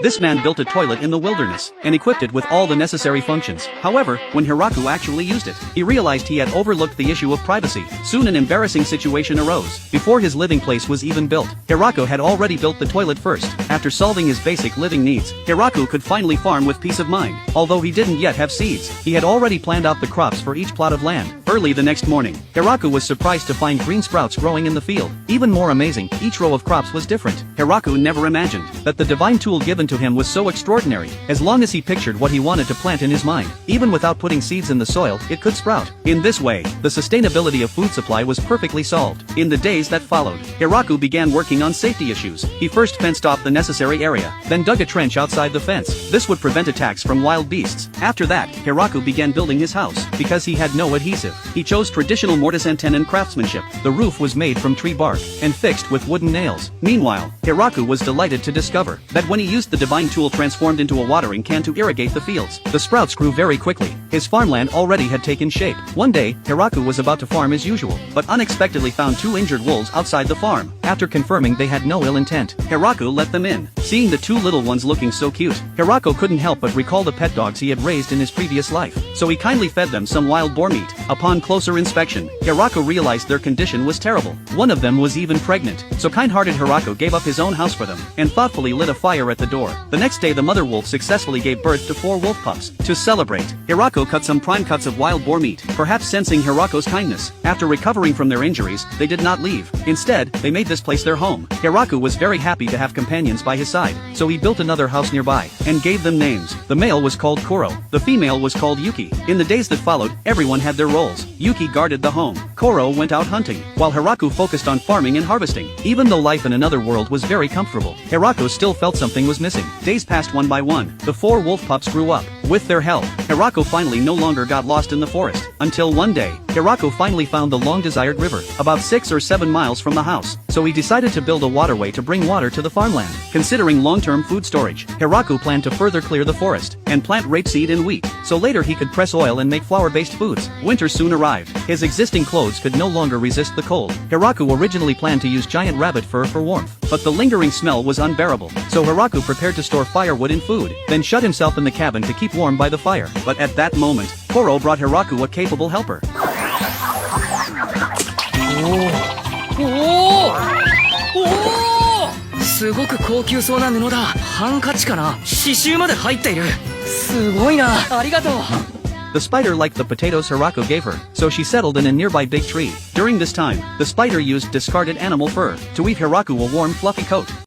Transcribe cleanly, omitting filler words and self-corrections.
This man built a toilet in the wilderness, and equipped it with all the necessary functions. However, when Hiraku actually used it, he realized he had overlooked the issue of privacy. Soon an embarrassing situation arose. Before his living place was even built, Hiraku had already built the toilet first. After solving his basic living needs, Hiraku could finally farm with peace of mind. Although he didn't yet have seeds, he had already planned out the crops for each plot of land. Early the next morning, Hiraku was surprised to find green sprouts growing in the field. Even more amazing, each row of crops was different. Hiraku never imagined that the divine tool given to him was so extraordinary. As long as he pictured what he wanted to plant in his mind, even without putting seeds in the soil, it could sprout. In this way, the sustainability of food supply was perfectly solved. In the days that followed, Hiraku began working on safety issues. He first fenced off the necessary area, then dug a trench outside the fence. This would prevent attacks from wild beasts. After that, Hiraku began building his house. Because he had no adhesive, he chose traditional mortise and tenon craftsmanship. The roof was made from tree bark and fixed with wooden nails. Meanwhile, Hiraku was delighted to discover that when he used the divine tool transformed into a watering can to irrigate the fields, the sprouts grew very quickly. His farmland already had taken shape. One day, Hiraku was about to farm as usual, but unexpectedly found two injured wolves outside the farm. After confirming they had no ill intent, Hiraku let them in. Seeing the two little ones looking so cute, Hiraku couldn't help but recall the pet dogs he had raised in his previous life, so he kindly fed them some wild boar meat. Upon closer inspection, Hiraku realized their condition was terrible. One of them was even pregnant, so kind-hearted Hiraku gave up his own house for them, and thoughtfully lit a fire at the door. The next day the mother wolf successfully gave birth to 4 wolf pups. To celebrate, Hiraku cut some prime cuts of wild boar meat, perhaps sensing Hiraku's kindness. After recovering from their injuries, they did not leave. Instead, they made this place their home. Hiraku was very happy to have companions by his side, so he built another house nearby, and gave them names. The male was called Koro, the female was called Yuki. In the days that followed, everyone had their roles. Yuki guarded the home, Koro went out hunting, while Hiraku focused on farming and harvesting. Even though life in another world was very comfortable, Hiraku still felt something was missing. Days passed one by one. The 4 wolf pups grew up. With their help, Hiraku finally no longer got lost in the forest. Until one day, Hiraku finally found the long-desired river, about 6 or 7 miles from the house. So he decided to build a waterway to bring water to the farmland. Considering long-term food storage, Hiraku planned to further clear the forest, and plant rapeseed and wheat, so later he could press oil and make flour-based foods. Winter soon arrived. His existing clothes could no longer resist the cold. Hiraku originally planned to use giant rabbit fur for warmth, but the lingering smell was unbearable. So Hiraku prepared to store firewood and food, then shut himself in the cabin to keep warm by the fire. But at that moment, Koro brought Hiraku a capable helper. すごく高級そうな布だ。ハンカチかな。刺繍まで入っている。すごいな。ありがとう。 The spider liked the potatoes Hiraku gave her, so she settled in a nearby big tree. During this time, the spider used discarded animal fur to weave Hiraku a warm fluffy coat.